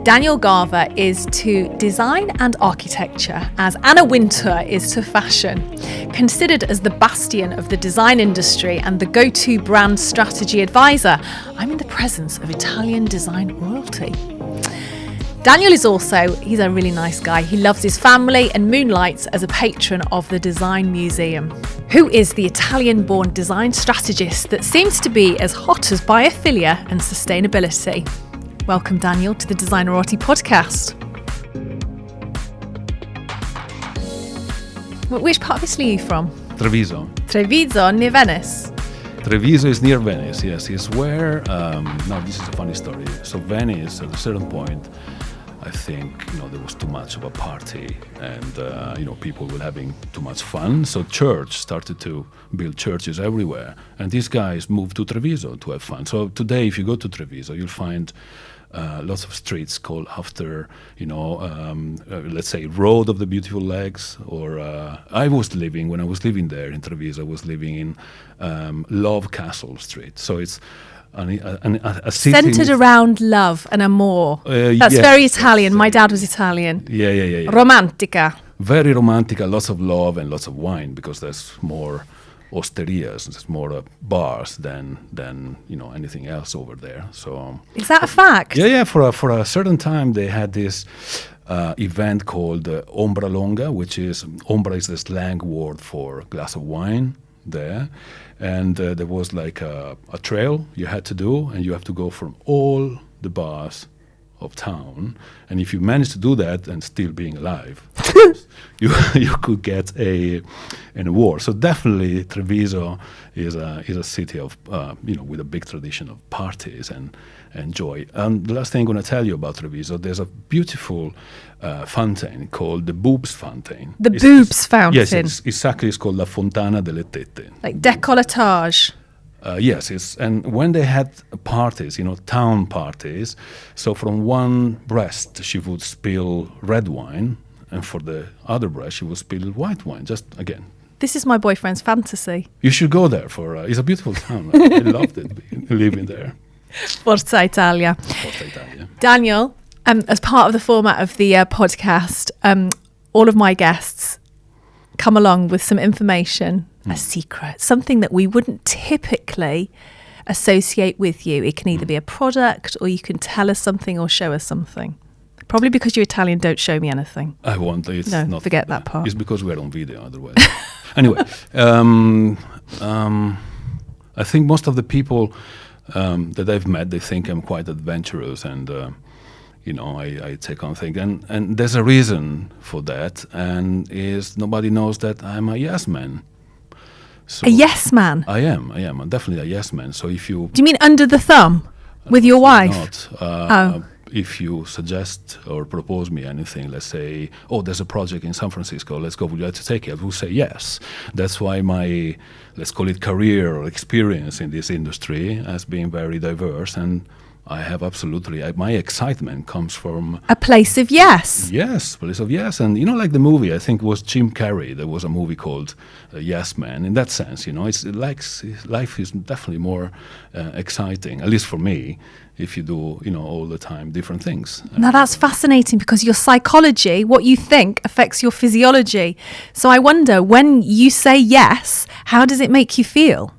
Daniel Gava is to design and architecture as Anna Wintour is to fashion. Considered as the bastion of the design industry and the go-to brand strategy advisor, I'm in the presence of Italian design royalty. Daniel is he's a really nice guy. He loves his family and moonlights as a patron of the Design Museum. Who is the Italian-born design strategist that seems to be as hot as biophilia and sustainability? Welcome, Daniel, to the Designerati podcast. Which part of Italy are you from? Treviso. Treviso, near Venice. Treviso is near Venice, yes. It's where, now this is a funny story. So Venice, at a certain point, I think, there was too much of a party and, people were having too much fun. So church started to build churches everywhere. And these guys moved to Treviso to have fun. So today, if you go to Treviso, you'll find lots of streets called after, let's say, Road of the Beautiful Legs. Or when I was living there in Treviso, I was living in Love Castle Street. So it's a city centered around love and amor. That's very Italian. My dad was Italian. Yeah. Romantica. Very romantica, lots of love and lots of wine, because there's more osterias, there's more bars than anything else over there. So is that a fact? Yeah. For a certain time, they had this event called Ombralonga, which is ombra is the slang word for glass of wine there. And there was like a trail you had to do, and you have to go from all the bars of town. And if you manage to do that and still being alive, you could get an award. So definitely Treviso is a city of with a big tradition of parties and joy. And the last thing I'm going to tell you about Treviso, there's a beautiful fountain called the Boobs Fountain. Boobs Fountain. Yes, exactly. It's called La Fontana delle Tette. Like décolletage. Yes, and when they had parties, town parties, so from one breast she would spill red wine, and for the other breast she would spill white wine. Just again. This is my boyfriend's fantasy. You should go there it's a beautiful town. I loved it living there. Forza Italia. Daniel, as part of the format of the podcast, all of my guests come along with some information, a secret, something that we wouldn't typically associate with you. It can either be a product, or you can tell us something or show us something. Probably because you're Italian, don't show me anything. I won't. No, forget that part. It's because we're on video otherwise. Anyway, I think most of the people that I've met, they think I'm quite adventurous and I take on things, and there's a reason for that, and is nobody knows that I'm a yes man. So a yes man? I am. I'm definitely a yes man. So if you... Do you mean under the thumb with your wife? Not. If you suggest or propose me anything, let's say, there's a project in San Francisco, let's go, would you like to take it? I will say yes. That's why my, let's call it career or experience in this industry has been very diverse, and I have absolutely, my excitement comes from... A place of yes. Yes, place of yes. And, like the movie, I think it was Jim Carrey, there was a movie called Yes Man. In that sense, it's like life is definitely more exciting, at least for me, if you do, all the time different things. Now that's fascinating, because your psychology, what you think, affects your physiology. So I wonder, when you say yes, how does it make you feel?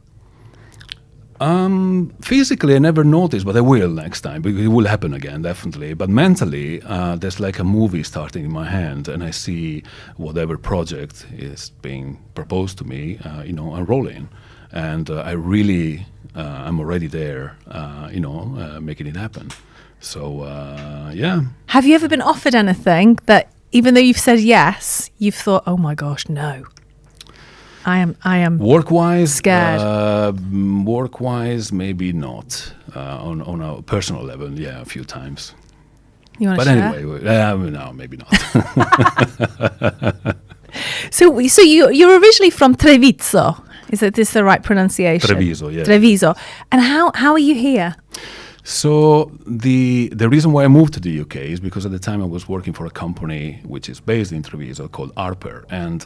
Physically, I never noticed, but I will next time, because it will happen again, definitely. But mentally, there's like a movie starting in my hand, and I see whatever project is being proposed to me, unrolling. And I really, I'm already there, making it happen. So, yeah. Have you ever been offered anything that, even though you've said yes, you've thought, oh my gosh, no? I am Workwise, scared. Workwise, maybe not. On a personal level, yeah, a few times. You want to share? But anyway, no, maybe not. So you're originally from Treviso. Is this the right pronunciation? Treviso, yeah. Treviso. And how are you here? So the reason why I moved to the UK is because at the time I was working for a company which is based in Treviso called Harper, and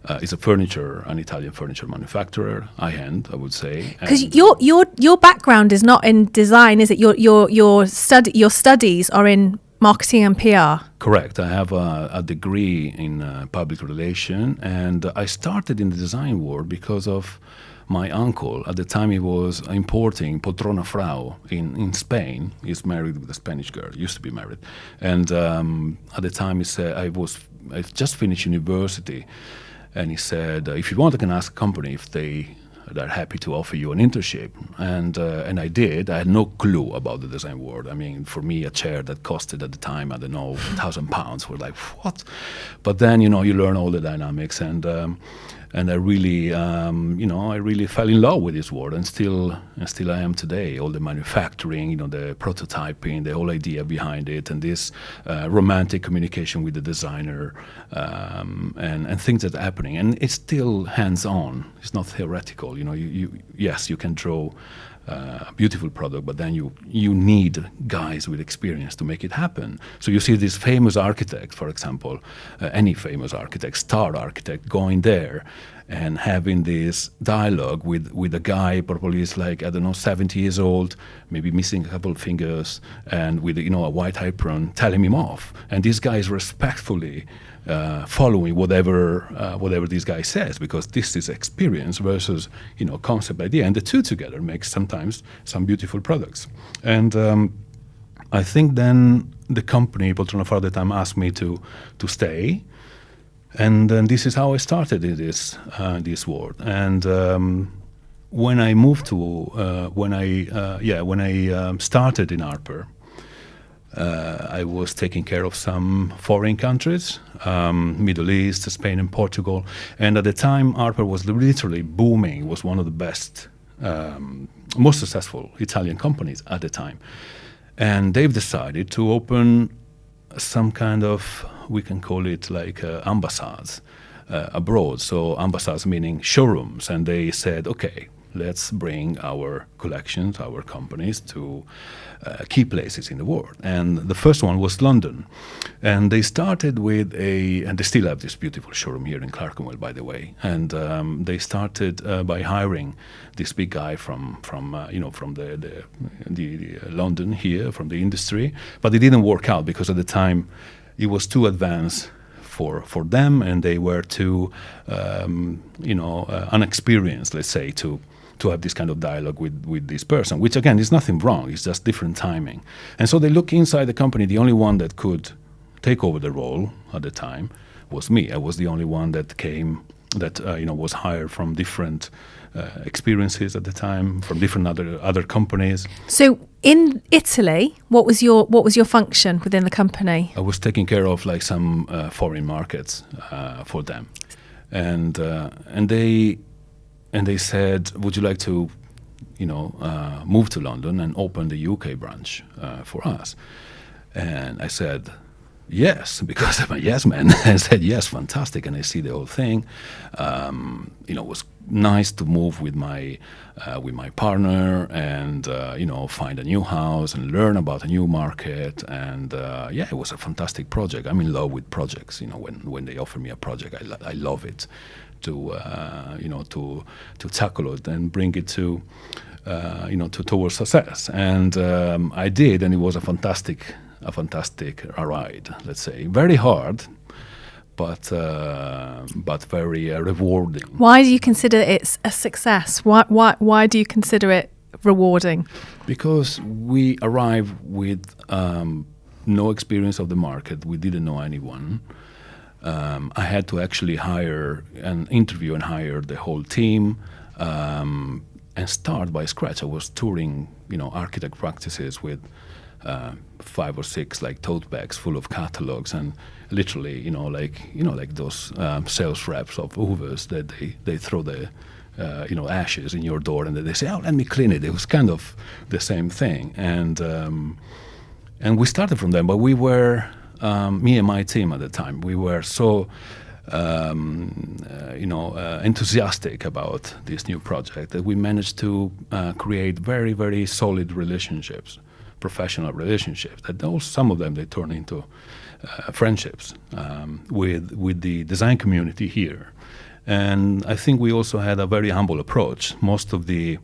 it's an Italian furniture manufacturer, high-end, I would say. Because your background is not in design, is it? Your studies are in marketing and PR. Correct. I have a degree in public relation, and I started in the design world because of my uncle. At the time, he was importing Poltrona Frau in Spain. He's married with a Spanish girl, used to be married. And at the time, he said, I just finished university, and he said, if you want, I can ask a company if they're happy to offer you an internship. And I did. I had no clue about the design world. I mean, for me, a chair that costed at the time, I don't know, £1,000 were like, what? But then, you learn all the dynamics, and I really, I really fell in love with this world, and still I am today. All the manufacturing, the prototyping, the whole idea behind it, and this romantic communication with the designer, and things that are happening. And it's still hands-on. It's not theoretical. Yes, you can draw a beautiful product, but then you need guys with experience to make it happen. So you see this famous architect, for example, any famous architect, star architect, going there and having this dialogue with a guy probably is like, I don't know, 70 years old, maybe missing a couple of fingers, and with a white apron, telling him off. And this guy is respectfully following whatever this guy says, because this is experience versus concept idea, and the two together makes sometimes some beautiful products. And I think then the company Poltrona Frau at the time asked me to stay, and then this is how I started in this world. And when I moved to when I started in Harper, I was taking care of some foreign countries, Middle East, Spain and Portugal. And at the time, Harper was literally booming. It was one of the best, most successful Italian companies at the time. And they've decided to open some kind of, we can call it like ambassades abroad. So ambassades meaning showrooms. And they said, okay, let's bring our collections, our companies to key places in the world. And the first one was London. And they started with and they still have this beautiful showroom here in Clerkenwell, by the way. And they started by hiring this big guy from the London here, from the industry. But it didn't work out because at the time it was too advanced for them, and they were too unexperienced, let's say, to have this kind of dialogue with this person, which again is nothing wrong, it's just different timing. And so they look inside the company. The only one that could take over the role at the time was me. I was the only one that came, that was hired from different experiences at the time, from different other companies. So in Italy, what was your function within the company? I was taking care of like some foreign markets for them, and they said, would you like to, move to London and open the UK branch for us? And I said, yes, because I'm a yes man. I said, yes, fantastic. And I see the whole thing. It was nice to move with my partner and, find a new house and learn about a new market. And it was a fantastic project. I'm in love with projects. When they offer me a project, I love it. To tackle it and bring it to towards success, and I did, and it was a fantastic ride. Let's say very hard, but very rewarding. Why do you consider it a success? Why do you consider it rewarding? Because we arrived with no experience of the market. We didn't know anyone. I had to actually interview and hire the whole team and start by scratch. I was touring, architect practices with 5 or 6 like tote bags full of catalogs, and literally, like those sales reps of Hoovers that they throw the ashes in your door and then they say, oh, let me clean it. It was kind of the same thing, and we started from them, but we were. Me and my team at the time, we were so, enthusiastic about this new project that we managed to create very, very solid relationships, professional relationships. That some of them they turned into friendships with the design community here, And I think we also had a very humble approach. Most of the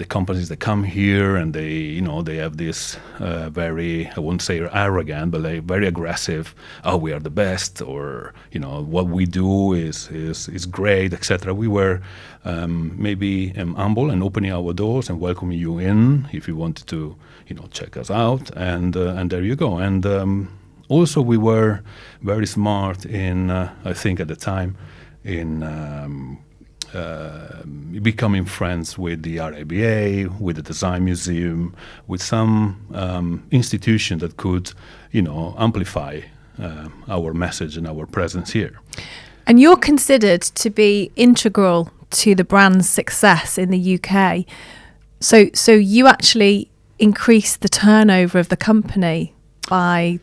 companies that come here and they have this very, I won't say arrogant, but like very aggressive. Oh, we are the best, or what we do is great, etc. We were maybe humble and opening our doors and welcoming you in if you wanted to, check us out, and there you go. And also we were very smart in, I think at the time, in becoming friends with the RABA, with the Design Museum, with some institution that could, amplify our message and our presence here. And you're considered to be integral to the brand's success in the UK. So you actually increased the turnover of the company by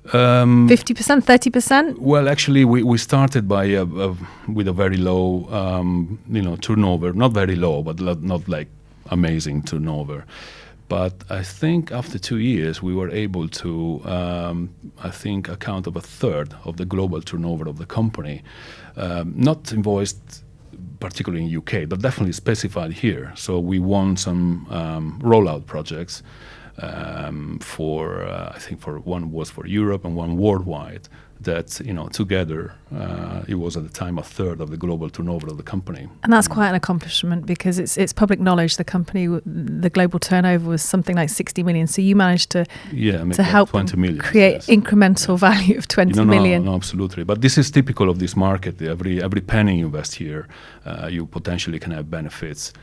50%, 30%? Well, actually, we started by with a very low, turnover. Not very low, but not like amazing turnover. But I think after 2 years, we were able to, account of a third of the global turnover of the company, not invoiced particularly in UK, but definitely specified here. So we won some rollout projects. For one was for Europe and one worldwide, that together it was at the time a third of the global turnover of the company. And that's quite an accomplishment, because it's public knowledge the global turnover was something like 60 million. So you managed to help 20 million, create incremental value of 20 million. No, absolutely. But this is typical of this market. Every penny you invest here, you potentially can have benefits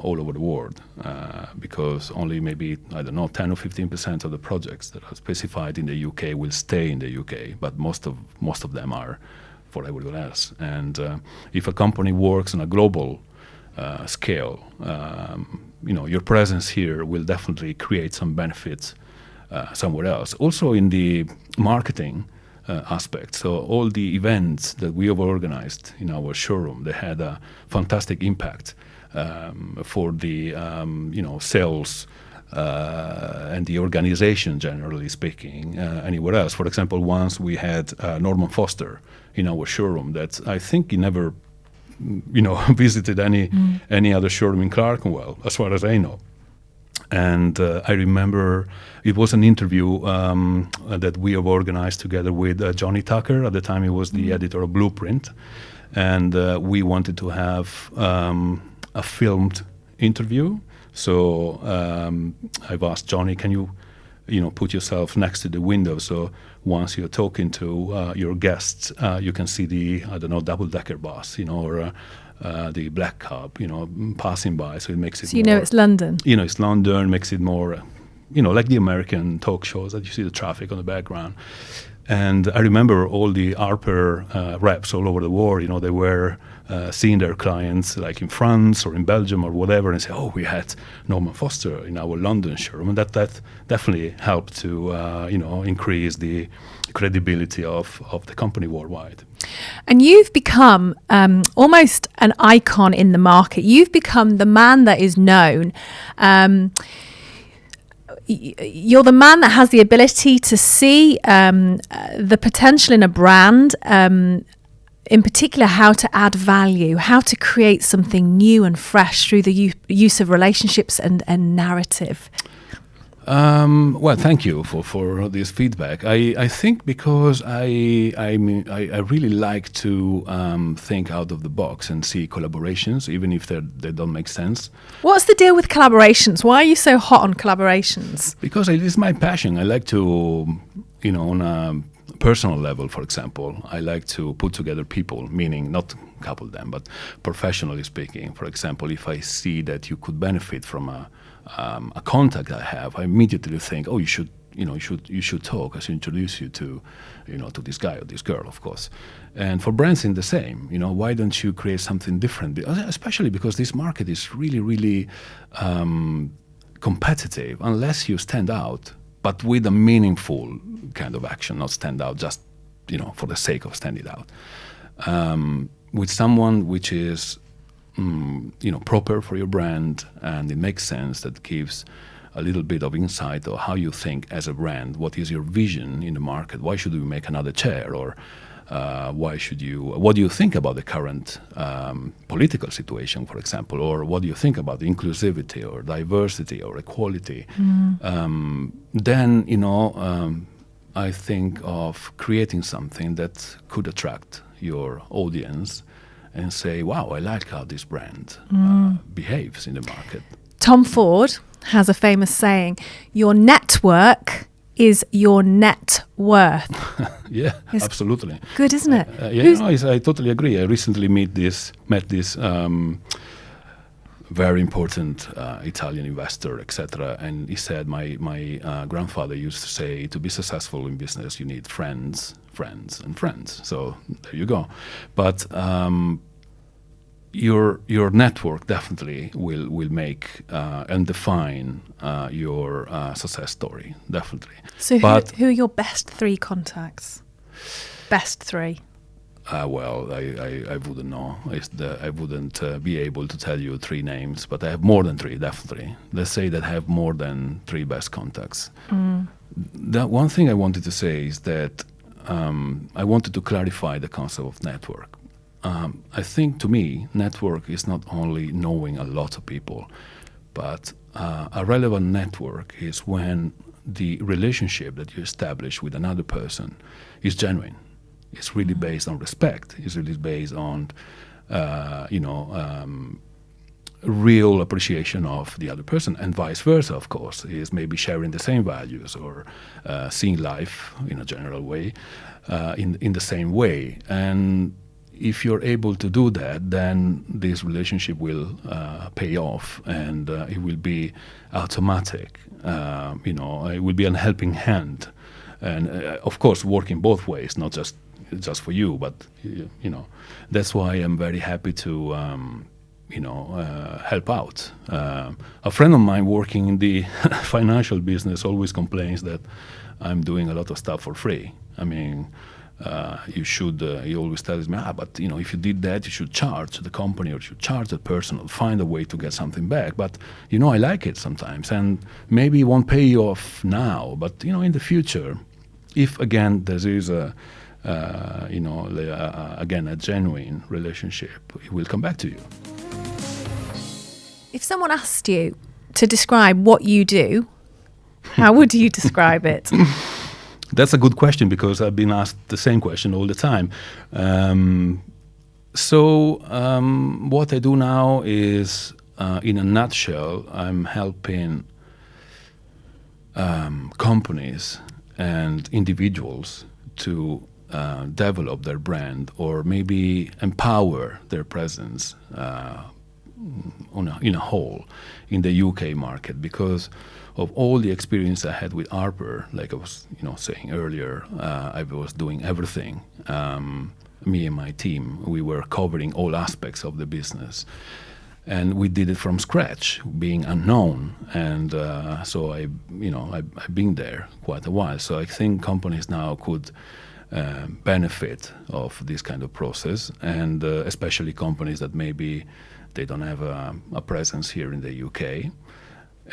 all over the world, because only maybe, 10 or 15% of the projects that are specified in the UK will stay in the UK, but most of them are for everyone else. And if a company works on a global scale, your presence here will definitely create some benefits somewhere else. Also in the marketing aspect. So all the events that we have organized in our showroom, they had a fantastic impact for the sales and the organization, generally speaking, anywhere else. For example, once we had Norman Foster in our showroom that I think he never visited any other showroom in Clerkenwell, as far as I know. And I remember it was an interview that we have organized together with Johnny Tucker. At the time, he was the editor of Blueprint. And we wanted to have a filmed interview. So I've asked Johnny, can you put yourself next to the window, so once you're talking to your guests, you can see the, double-decker bus, or the black cab, passing by. So it makes it so more, it's London. It's London, makes it more, like the American talk shows that you see the traffic on the background. And I remember all the Harper reps all over the world, they were seeing their clients like in France or in Belgium or whatever, and say, oh, we had Norman Foster in our London showroom. And that definitely helped to, increase the credibility of the company worldwide. And you've become almost an icon in the market. You've become the man that is known. You're the man that has the ability to see the potential in a brand, in particular how to add value, how to create something new and fresh through the use of relationships and narrative. Well, thank you for this feedback. I think because I really like to think out of the box and see collaborations, even if they don't make sense. What's the deal with collaborations? Why are you so hot on collaborations? Because it is my passion. I like to, on a personal level, for example, I like to put together people, meaning not couple them, but professionally speaking. For example, if I see that you could benefit from a contact I have, I immediately think, oh, you should talk. I should introduce you to, to this guy or this girl, of course. And for brands, in the same. Why don't you create something different? Especially because this market is really, really competitive. Unless you stand out, but with a meaningful kind of action, not stand out just, for the sake of standing out. With someone which is proper for your brand, and it makes sense, that gives a little bit of insight of how you think as a brand. What is your vision in the market? Why should we make another chair? Or Why should you? What do you think about the current political situation, for example, or what do you think about inclusivity or diversity or equality? Then I think of creating something that could attract your audience and say, wow, I like how this brand behaves in the market. Tom Ford has a famous saying, your network is your net worth. Yeah, It's absolutely. good, isn't it? I totally agree. I recently met this very important Italian investor, etc. And he said, my grandfather used to say, to be successful in business, you need friends, friends, and friends. So there you go. But your network definitely will make and define your success story, definitely. So who are your best 3 contacts? Best 3? Well, I wouldn't know. I wouldn't be able to tell you 3 names, but I have more than 3, definitely. Let's say that I have more than 3 best contacts. The one thing I wanted to say is that I wanted to clarify the concept of network. I think, to me, network is not only knowing a lot of people, but a relevant network is when the relationship that you establish with another person is genuine. It's really based on respect. It's really based on, real appreciation of the other person, and vice versa, of course, is maybe sharing the same values or seeing life in a general way, in the same way. And if you're able to do that, then this relationship will pay off, and it will be automatic. It will be a helping hand, and of course, working both ways, not just for you, but that's why I'm very happy to help out. A friend of mine working in the financial business always complains that I'm doing a lot of stuff for free. I mean, he always tells me, but if you did that, you should charge the company or you should charge the person or find a way to get something back. But I like it sometimes, and maybe it won't pay you off now, but in the future, if again there is again a genuine relationship, it will come back to you. If someone asked you to describe what you do, how would you describe it? That's a good question, because I've been asked the same question all the time. What I do now is, in a nutshell, I'm helping companies and individuals to develop their brand, or maybe empower their presence in a whole in the UK market, because of all the experience I had with Harper. Like I was saying earlier, I was doing everything. Me and my team, we were covering all aspects of the business, and we did it from scratch, being unknown. And so I've been there quite a while. So I think companies now could benefit of this kind of process, and especially companies that maybe they don't have a presence here in the UK.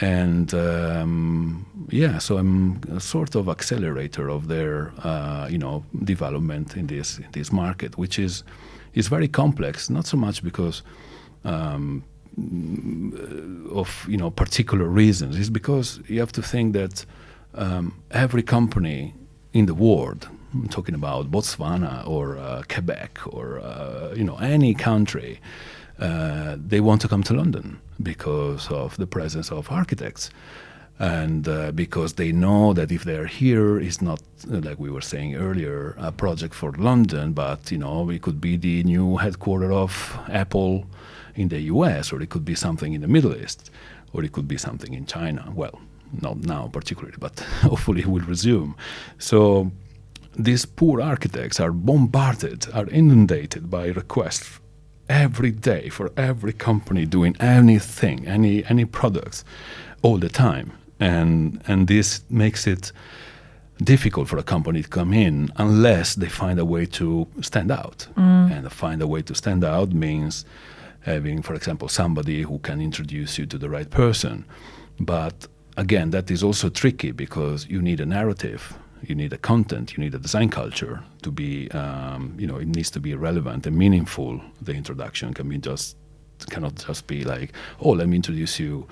And so I'm a sort of accelerator of their development in this market, which is very complex. Not so much because of particular reasons. It's because you have to think that every company in the world, I'm talking about Botswana or Quebec or any country, they want to come to London because of the presence of architects, and because they know that if they're here, it's not, like we were saying earlier, a project for London, but it could be the new headquarters of Apple in the US, or it could be something in the Middle East, or it could be something in China. Well, not now particularly, but hopefully it will resume. So these poor architects are inundated by requests every day for every company doing anything, any products, all the time. And this makes it difficult for a company to come in unless they find a way to stand out. And find a way to stand out means having, for example, somebody who can introduce you to the right person. But again, that is also tricky because you need a narrative. you need a content, you need a design culture to be, it needs to be relevant and meaningful. The introduction cannot just be like, oh, let me introduce you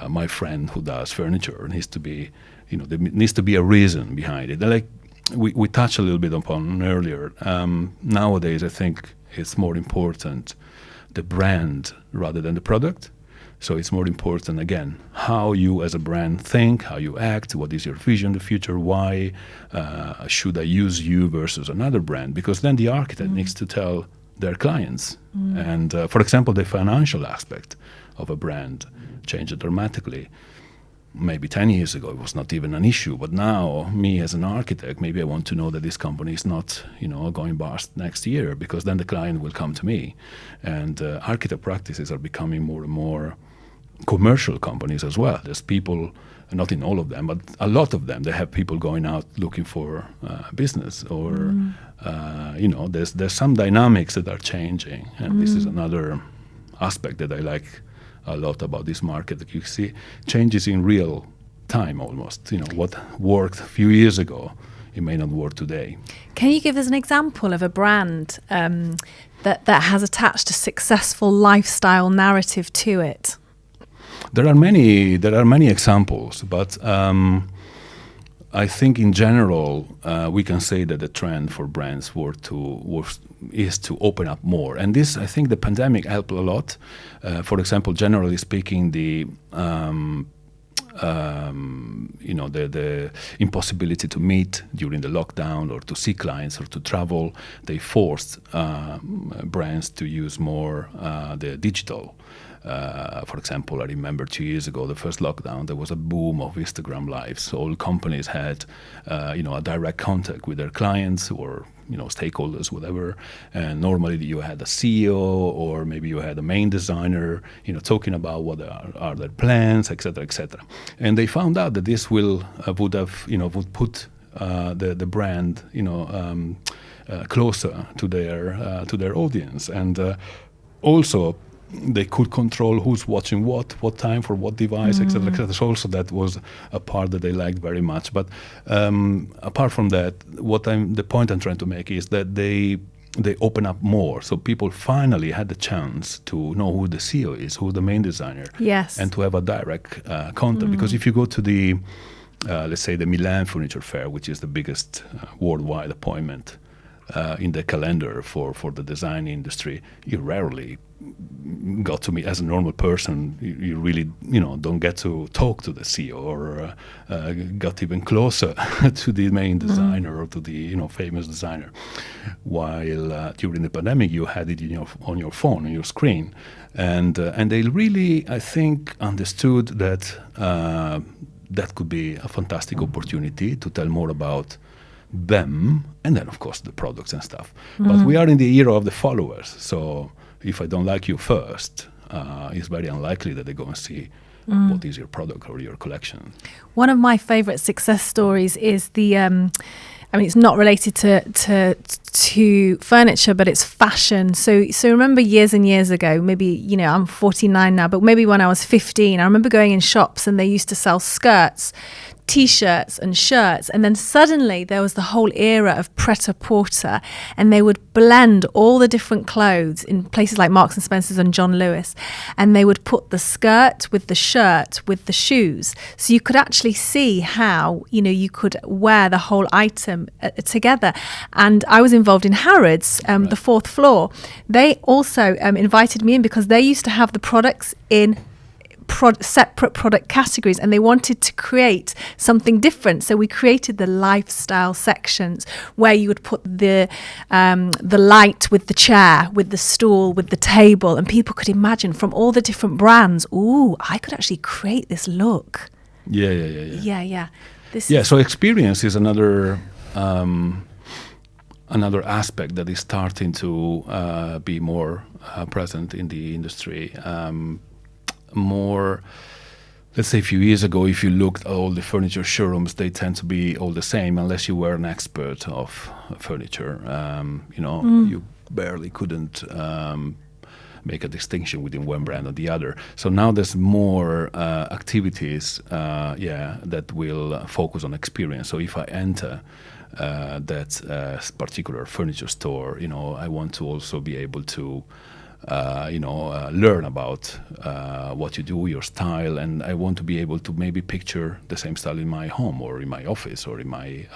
my friend who does furniture. It needs to be, there needs to be a reason behind it. Like we touched a little bit upon earlier. Nowadays, I think it's more important the brand rather than the product. So it's more important, again, how you as a brand think, how you act, what is your vision, the future, why should I use you versus another brand? Because then the architect needs to tell their clients. And for example, the financial aspect of a brand changed dramatically. Maybe 10 years ago, it was not even an issue. But now, me as an architect, maybe I want to know that this company is not, going bust next year, because then the client will come to me. And architect practices are becoming more and more commercial companies as well. There's people, not in all of them, but a lot of them, they have people going out looking for business, or there's some dynamics that are changing, and this is another aspect that I like a lot about this market, that you see changes in real time almost. What worked a few years ago, it may not work today. Can you give us an example of a brand that has attached a successful lifestyle narrative to it? There are many examples, but I think in general we can say that the trend for brands is to open up more, and this, I think, the pandemic helped a lot. For example, generally speaking, the impossibility to meet during the lockdown, or to see clients, or to travel, they forced brands to use more the digital. For example, I remember 2 years ago, the first lockdown, there was a boom of Instagram lives. All companies had, a direct contact with their clients, or stakeholders, whatever. And normally you had a CEO, or maybe you had a main designer, talking about what are their plans, etc., etc. And they found out that this would put the brand, closer to their audience, and also they could control who's watching what time, for what device, etc., etc. So also that was a part that they liked very much. But apart from that, the point I'm trying to make is that they open up more. So people finally had the chance to know who the CEO is, who the main designer, yes, and to have a direct contact. Because if you go to the, let's say, the Milan Furniture Fair, which is the biggest worldwide appointment in the calendar for the design industry, you rarely got to meet as a normal person. You really, don't get to talk to the CEO, or got even closer to the main designer, or to the, famous designer. While during the pandemic, you had it on your phone, on your screen, and they really, I think, understood that that could be a fantastic opportunity to tell more about them, and then of course the products and stuff. But we are in the era of the followers, so if I don't like you first, it's very unlikely that they go and see what is your product or your collection. One of my favorite success stories is the it's not related to furniture, but it's fashion. So remember years and years ago, maybe, I'm 49 now, but maybe when I was 15, I remember going in shops and they used to sell skirts, T-shirts and shirts, and then suddenly there was the whole era of pret-a-porter, and they would blend all the different clothes in places like Marks and Spencer's and John Lewis, and they would put the skirt with the shirt with the shoes, so you could actually see how you could wear the whole item together. And I was involved in Harrods, the fourth floor. They also invited me in because they used to have the products in separate product categories, and they wanted to create something different. So we created the lifestyle sections where you would put the light with the chair, with the stool, with the table, and people could imagine from all the different brands, ooh, I could actually create this look. Yeah. So experience is another aspect that is starting to be more present in the industry. More, let's say a few years ago, if you looked at all the furniture showrooms, they tend to be all the same unless you were an expert of furniture. You barely couldn't make a distinction within one brand or the other. So now there's more activities, that will focus on experience. So if I enter that particular furniture store, I want to also be able to learn about what you do, your style, and I want to be able to maybe picture the same style in my home or in my office or in my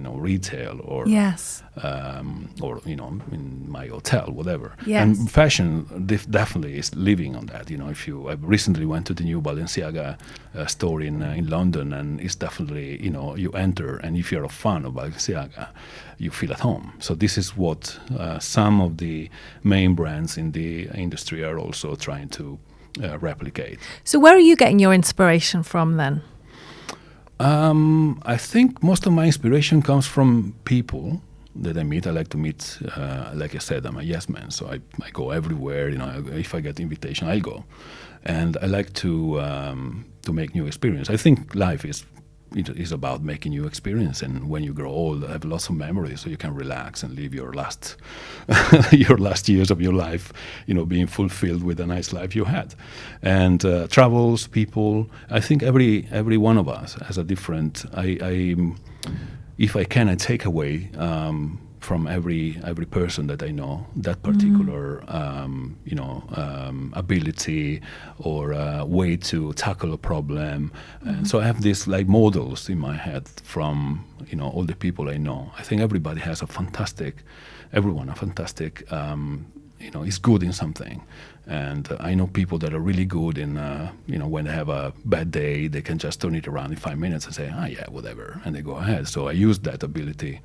retail or yes, or in my hotel, whatever. Yes. And fashion definitely is living on that. I recently went to the new Balenciaga store in London, and it's definitely you enter, and if you're a fan of Balenciaga, you feel at home. So this is what some of the main brands in the industry are also trying to replicate. So where are you getting your inspiration from then? I think most of my inspiration comes from people that I meet. I like to meet, like I said, I'm a yes man, so I go everywhere. If I get invitation, I go, and I like to make new experience. I think life is about making new experience, and when you grow old, have lots of memories, so you can relax and live your last your last years of your life, being fulfilled with a nice life you had. And travels, people. I think every one of us has a different. If I can, I take away from every person that I know that particular ability or way to tackle a problem. And so I have these like models in my head from all the people I know. I think everybody has everyone is good in something. And I know people that are really good in, when they have a bad day, they can just turn it around in 5 minutes and say, yeah, whatever, and they go ahead. So I use that ability,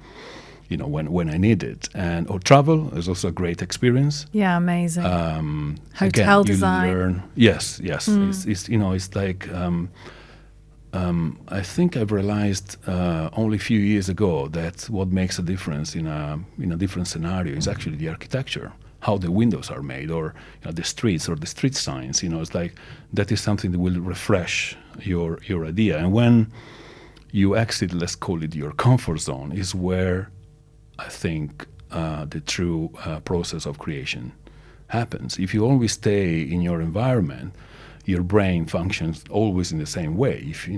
when I need it. Or travel is also a great experience. Yeah, amazing. Hotel design. You learn. Yes. It's like, I think I've realized only a few years ago that what makes a difference in a different scenario is actually the architecture, how the windows are made, or the streets or the street signs. It's like that is something that will refresh your idea. And when you exit, let's call it your comfort zone, is where I think the true process of creation happens. If you always stay in your environment, your brain functions always in the same way. If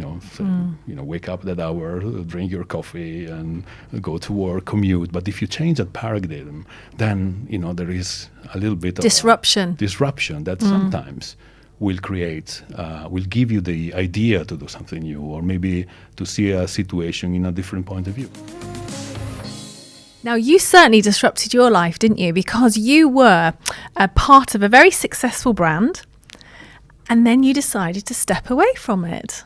wake up at that hour, drink your coffee, and go to work, commute. But if you change that paradigm, then there is a little bit of disruption that sometimes will give you the idea to do something new, or maybe to see a situation in a different point of view. Now, you certainly disrupted your life, didn't you? Because you were a part of a very successful brand, and then you decided to step away from it.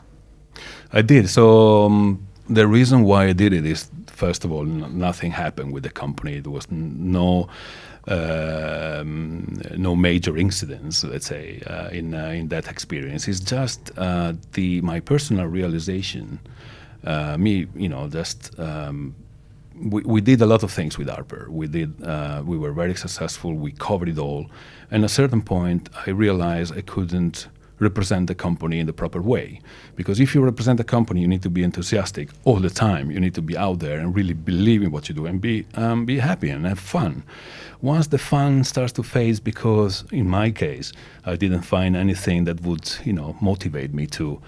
I did. So the reason why I did it is, first of all, nothing happened with the company. There was no major incidents, let's say, in that experience. It's just my personal realization. We did a lot of things with Harper. We were very successful. We covered it all. And at a certain point, I realized I couldn't represent the company in the proper way. Because if you represent a company, you need to be enthusiastic all the time. You need to be out there and really believe in what you do and be happy and have fun. Once the fun starts to fade, because in my case, I didn't find anything that would, motivate me to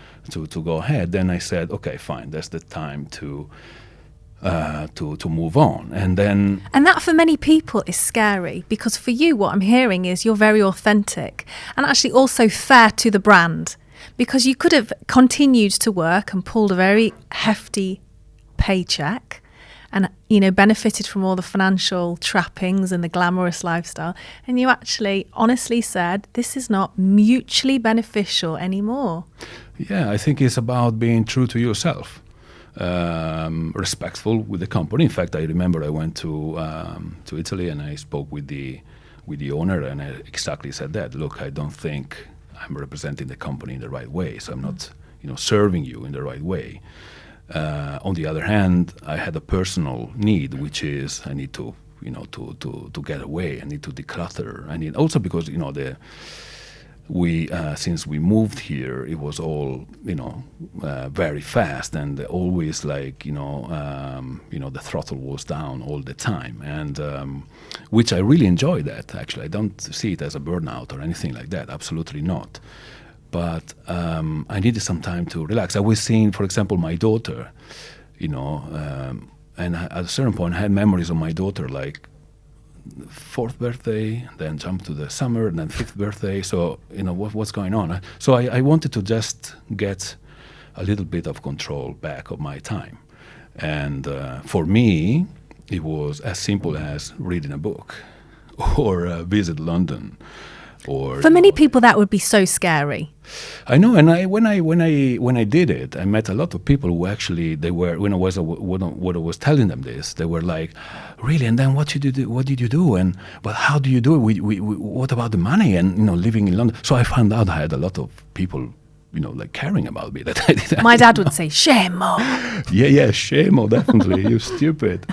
go ahead, then I said, okay, fine, that's the time to move on. And that for many people is scary, because for you, what I'm hearing is you're very authentic and actually also fair to the brand, because you could have continued to work and pulled a very hefty paycheck and benefited from all the financial trappings and the glamorous lifestyle, and you actually honestly said this is not mutually beneficial anymore. Yeah, I think it's about being true to yourself. Respectful with the company. In fact, I remember I went to Italy and I spoke with the owner, and I exactly said that. Look, I don't think I'm representing the company in the right way, so I'm not, serving you in the right way. On the other hand, I had a personal need, which is I need to, to get away. I need to declutter. I need also because since we moved here, it was all very fast, and always like the throttle was down all the time, and which I really enjoy. That actually, I don't see it as a burnout or anything like that. Absolutely not. But I needed some time to relax. I was seeing, for example, my daughter, and at a certain point, I had memories of my daughter, like fourth birthday, then jump to the summer, and then fifth birthday. So what's going on? So I wanted to just get a little bit of control back of my time, and for me, it was as simple as reading a book, or visit London, or for many people that would be so scary. I know, and when I did it, I met a lot of people who actually they were when I was telling them this, they were like, really? And then what did you do? And but how do you do it? What about the money and living in London? So I found out I had a lot of people like caring about me, that I did. My dad would say, "Shemo." Yeah, shemo, definitely. You stupid.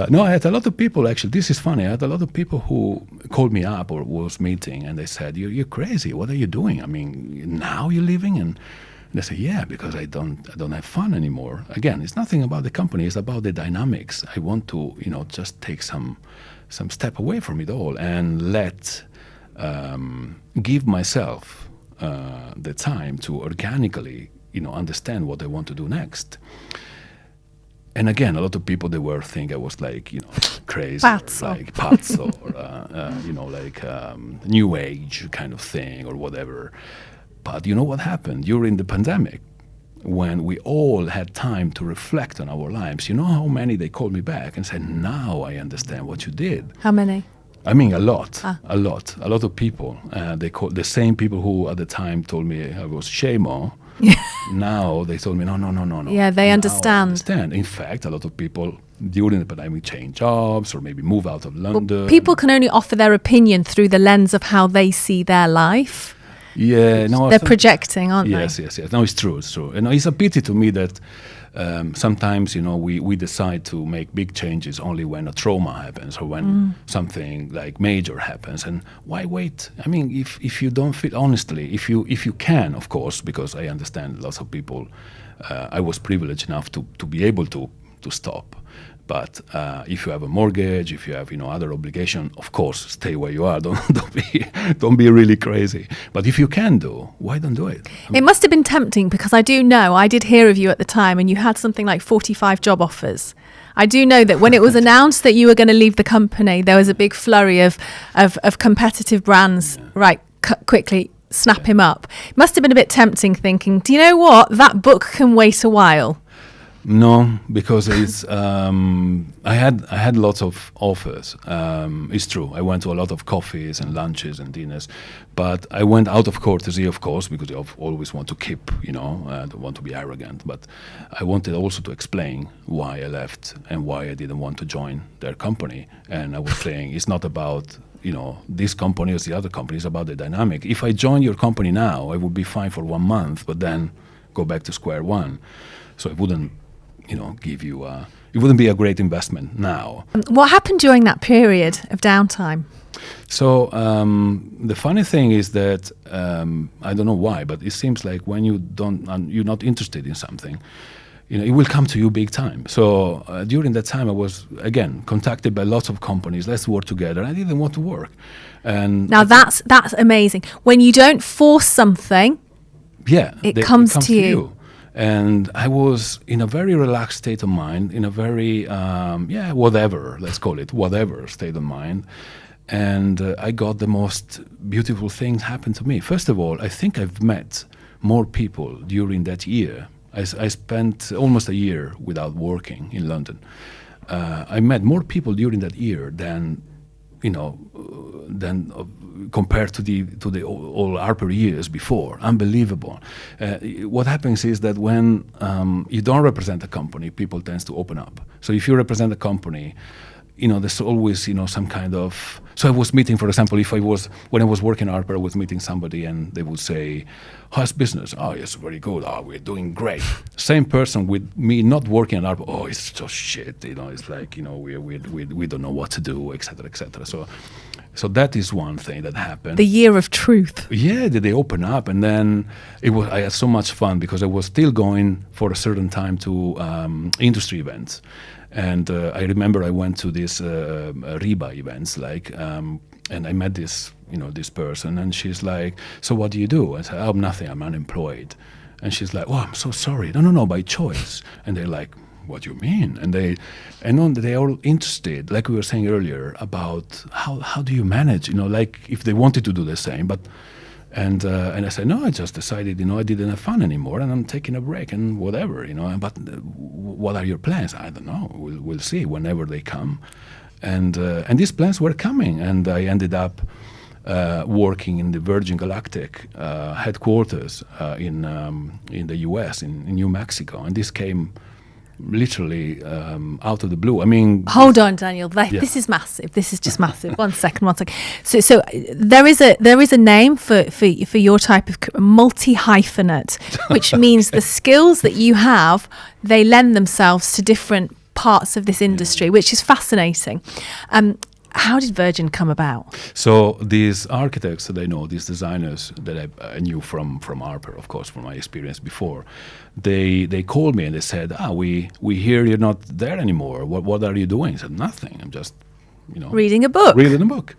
No, I had a lot of people, actually, this is funny, I had a lot of people who called me up or was meeting, and they said, you're crazy, what are you doing? I mean, now you're leaving? And they say, yeah, because I don't have fun anymore. Again, it's nothing about the company, it's about the dynamics. I want to, just take some step away from it all and give myself the time to organically, understand what I want to do next. And again, a lot of people, they were think I was like, crazy, Pazzo. like pazzo, or like new age kind of thing or whatever. But you know what happened during the pandemic, when we all had time to reflect on our lives? You know how many they called me back and said, "Now I understand what you did." How many? I mean, a lot of people. They called the same people who at the time told me I was shamo. Now they told me, no. Yeah, they understand. In fact, a lot of people during the pandemic change jobs or maybe move out of London. Well, people can only offer their opinion through the lens of how they see their life. Yeah, no, they're projecting, aren't they? Yes. No, it's true. And it's a pity to me that sometimes, we decide to make big changes only when a trauma happens or when something like major happens. And why wait? I mean, if you don't feel, honestly, if you can, of course, because I understand lots of people, I was privileged enough to be able to stop. But if you have a mortgage, if you have other obligation, of course, stay where you are. Don't be really crazy. But if you can do, why don't do it? It must have been tempting, because I did hear of you at the time, and you had something like 45 job offers. I do know that when it was announced that you were going to leave the company, there was a big flurry of competitive brands. Yeah. Right, quickly snap him up. It must have been a bit tempting, thinking, do you know what? That book can wait a while. No, because it's I had lots of offers. It's true. I went to a lot of coffees and lunches and dinners, but I went out of courtesy, of course, because you always want to keep, don't want to be arrogant. But I wanted also to explain why I left and why I didn't want to join their company. And I was saying it's not about this company or the other company. It's about the dynamic. If I join your company now, I would be fine for 1 month, but then go back to square one. So I wouldn't. Give you it wouldn't be a great investment now. What happened during that period of downtime? So the funny thing is that I don't know why, but it seems like when you're not interested in something, it will come to you big time. So during that time, I was again contacted by lots of companies. Let's work together. I didn't want to work. And now that's amazing. When you don't force something, it comes to you. And I was in a very relaxed state of mind, in a very, whatever, let's call it, whatever state of mind. And I got the most beautiful things happen to me. First of all, I think I've met more people during that year. I spent almost a year without working in London. I met more people during that year than compared to the all Harper years before. Unbelievable. What happens is that when you don't represent a company, people tend to open up. So if you represent a company, there's always some kind of. So I was meeting, for example, when I was working at Harper, I was meeting somebody and they would say, "How's business?" "Oh, yes, very good. Oh, we're doing great." Same person with me not working at Harper. "Oh, it's just shit. It's like we don't know what to do, etc., etc." So that is one thing that happened. The year of truth. Yeah, they open up, and then I had so much fun because I was still going for a certain time to industry events, and I remember I went to these RIBA events, and I met this person, and she's like, "So what do you do?" I said, "Oh, nothing. I'm unemployed," and she's like, "Oh, I'm so sorry." No, by choice. And they're like, "What do you mean?" And they are all interested, like we were saying earlier, about how do you manage, like if they wanted to do the same, but and I said, "No, I just decided, I didn't have fun anymore, and I'm taking a break and whatever, But what are your plans?" "I don't know. We'll see whenever they come," and these plans were coming, and I ended up working in the Virgin Galactic headquarters in the U.S. in New Mexico, and this came literally out of the blue. I mean, hold on, Daniel. This is massive. This is just massive. One second. So there is a name for your type of multi-hyphenate, which means the skills that you have, they lend themselves to different parts of this industry, which is fascinating. How did Virgin come about? So these architects that I know, these designers that I knew from Harper, of course, from my experience before, they called me and they said, we hear you're not there anymore. What are you doing? I said, nothing. I'm just, reading a book.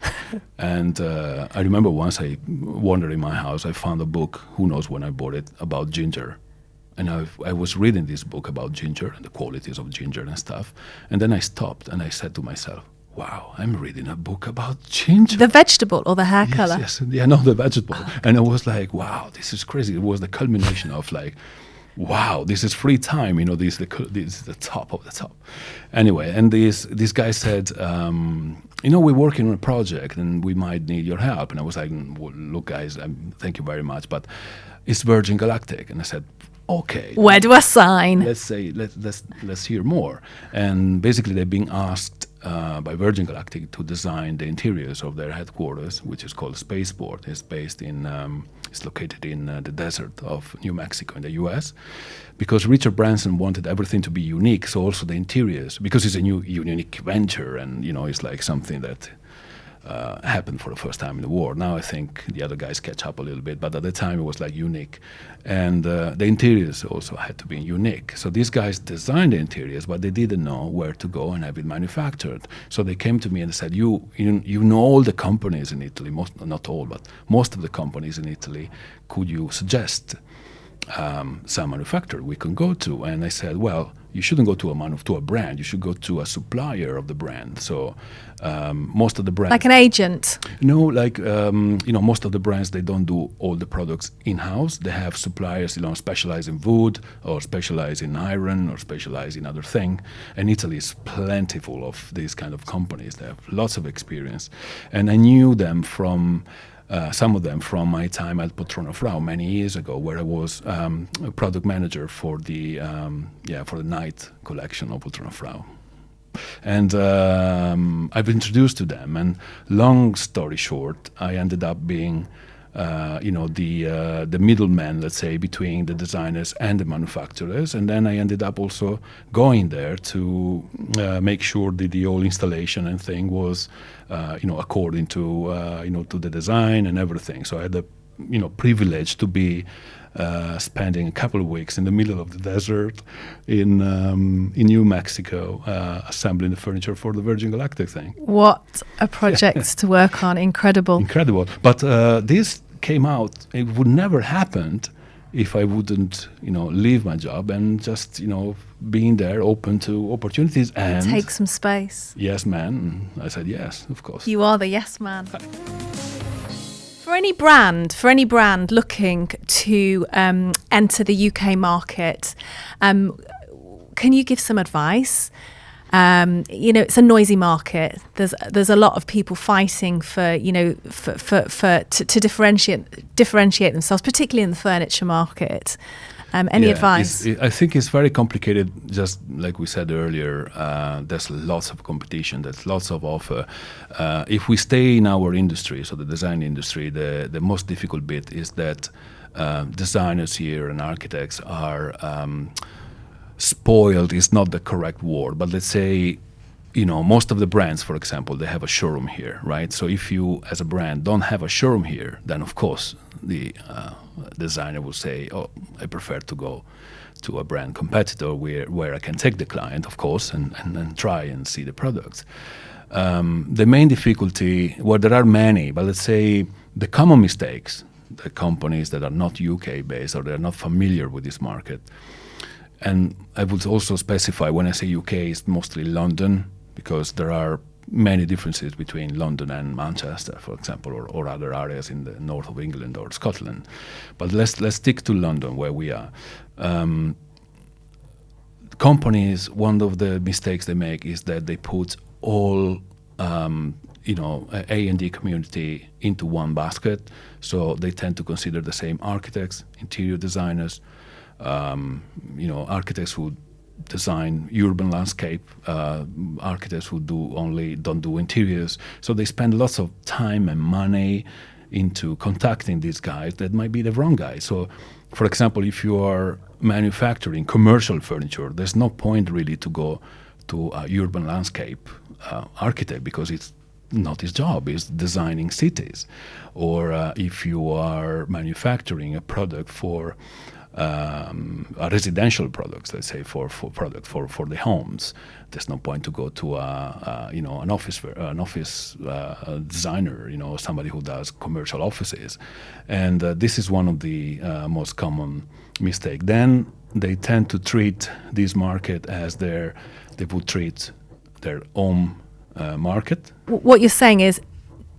And I remember once I wandered in my house, I found a book, who knows when I bought it, about ginger. And I was reading this book about ginger and the qualities of ginger and stuff. And then I stopped and I said to myself, wow, I'm reading a book about ginger. The vegetable or the hair color? Yes, yeah, no, the vegetable. And I was like, wow, this is crazy. It was the culmination of like, wow, this is free time. This is the top of the top. Anyway, and this guy said, we're working on a project and we might need your help. And I was like, well, look, guys, thank you very much, but it's Virgin Galactic. And I said, okay. Where do I sign? Let's hear more. And basically, they're being asked by Virgin Galactic to design the interiors of their headquarters, which is called Spaceport. It's located in the desert of New Mexico in the U.S. Because Richard Branson wanted everything to be unique, so also the interiors, because it's a new unique venture, and it's like something that happened for the first time in the war. Now I think the other guys catch up a little bit, but at the time it was like unique. And the interiors also had to be unique. So these guys designed the interiors, but they didn't know where to go and have it manufactured. So they came to me and said, you know all the companies in Italy, not all, but most of the companies in Italy, could you suggest some manufacturer we can go to? And I said, well, you shouldn't go to a brand. You should go to a supplier of the brand. So most of the brands, like an agent. No, most of the brands, they don't do all the products in-house. They have suppliers, specialize in wood or specialize in iron or specialize in other thing. And Italy is plentiful of these kind of companies. They have lots of experience, and I knew them from. Some of them from my time at Poltrona Frau many years ago, where I was a product manager for the night collection of Poltrona Frau. And I've introduced to them, and long story short, I ended up being the middleman, let's say, between the designers and the manufacturers. And then I ended up also going there to make sure that the whole installation and thing was, according to, to the design and everything. So I had the, privilege to be spending a couple of weeks in the middle of the desert in New Mexico, assembling the furniture for the Virgin Galactic thing. What a project to work on. Incredible. But this came out, it would never happened if I wouldn't, leave my job and just, being there open to opportunities and take some space. Yes, man. I said yes, of course. You are the yes man. For any brand looking to enter the UK market, can you give some advice? It's a noisy market. There's a lot of people fighting for to differentiate themselves, particularly in the furniture market. Any advice? I think it's very complicated. Just like we said earlier, there's lots of competition. There's lots of offer. If we stay in our industry, so the design industry, the most difficult bit is that designers here and architects are spoiled. Is not the correct word, but let's say most of the brands, for example, they have a showroom here, right? So if you, as a brand, don't have a showroom here, then of course the designer will say, "Oh, I prefer to go to a brand competitor where I can take the client, of course, and try and see the products." The main difficulty, well, there are many, but let's say the common mistakes, the companies that are not UK based or they're not familiar with this market. And I would also specify, when I say UK, it's mostly London, because there are many differences between London and Manchester, for example, or other areas in the north of England or Scotland. But let's stick to London, where we are. Companies, one of the mistakes they make is that they put all A&D community into one basket. So they tend to consider the same architects, interior designers, architects who design urban landscape, architects who don't do interiors. So they spend lots of time and money into contacting these guys that might be the wrong guys. So, for example, if you are manufacturing commercial furniture, there's no point really to go to a urban landscape architect, because it's not his job. It's designing cities. Or if you are manufacturing a product for a residential products, let's say for the homes, there's no point to go to an office designer, somebody who does commercial offices. And this is one of the most common mistake. Then they tend to treat this market as they would treat their own market. What you're saying is,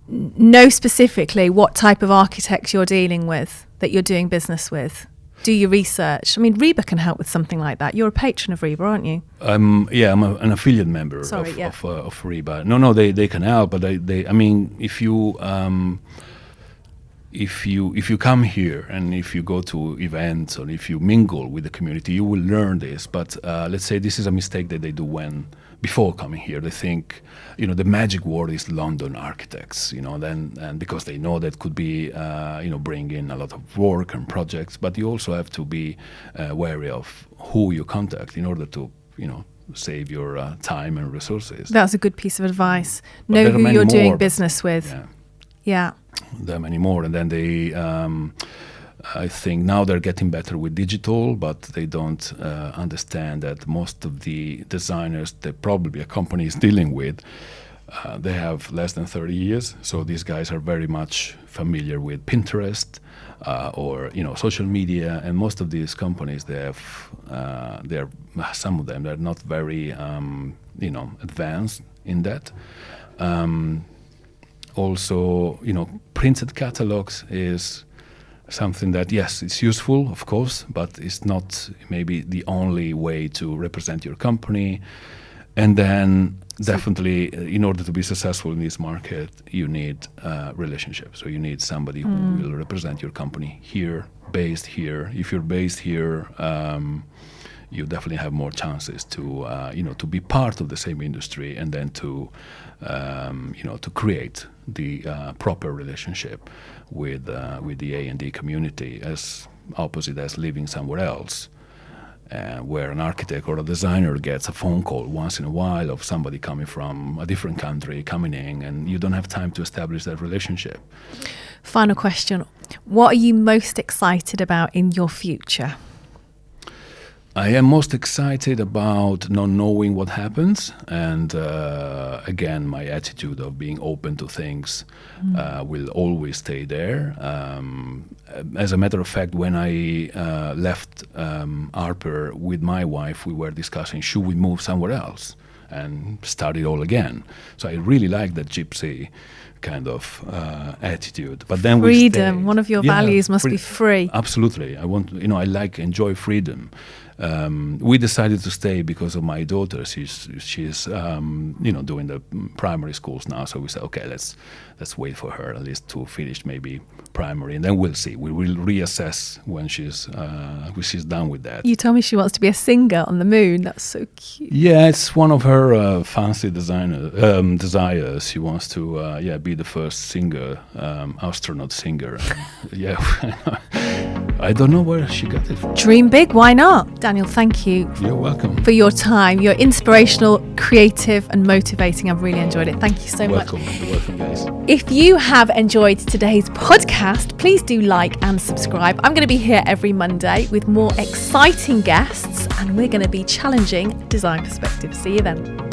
know specifically what type of architects you're dealing with, that you're doing business with. Do your research. I mean, Reba can help with something like that. You're a patron of Reba, aren't you? I'm an affiliate member of Reba. No, they can help, but if you come here and if you go to events or if you mingle with the community, you will learn this. But let's say this is a mistake that they do before coming here. They think, the magic word is London architects, and because they know that could be, bring in a lot of work and projects. But you also have to be wary of who you contact in order to, save your time and resources. That's a good piece of advice. Know who you're doing business with. Yeah. There are many more. And then they, I think now they're getting better with digital, but they don't understand that most of the designers that probably a company is dealing with, they have less than 30 years. So these guys are very much familiar with Pinterest or social media. And most of these companies, some of them, they're not very advanced in that. Also, printed catalogs is something that, yes, it's useful, of course, but it's not maybe the only way to represent your company. And then definitely, in order to be successful in this market, you need relationships. So you need somebody who will represent your company here, based here. If you're based here, you definitely have more chances to to be part of the same industry, and then to create the proper relationship with the A&D community, as opposite as living somewhere else, where an architect or a designer gets a phone call once in a while of somebody coming from a different country coming in, and you don't have time to establish that relationship. Final question. What are you most excited about in your future? I am most excited about not knowing what happens, and again, my attitude of being open to things will always stay there. As a matter of fact, when I left Harper with my wife, we were discussing, should we move somewhere else and start it all again? So I really like that gypsy kind of attitude. But then freedom, one of your values must be free. Absolutely. I enjoy freedom. We decided to stay because of my daughter. She's doing the primary schools now. So we said, okay, let's wait for her at least to finish maybe primary, and then we'll see. We will reassess when she's done with that. You told me she wants to be a singer on the moon. That's so cute. Yeah, it's one of her fancy desires. She wants to be the first singer, astronaut singer. Yeah. I don't know where she got it from. Dream big, why not? Daniel, thank you. You're welcome. For your time. You're inspirational, creative and motivating. I've really enjoyed it. Thank you so much. You're welcome, guys. If you have enjoyed today's podcast, please do like and subscribe. I'm going to be here every Monday with more exciting guests, and we're going to be challenging design perspectives. See you then.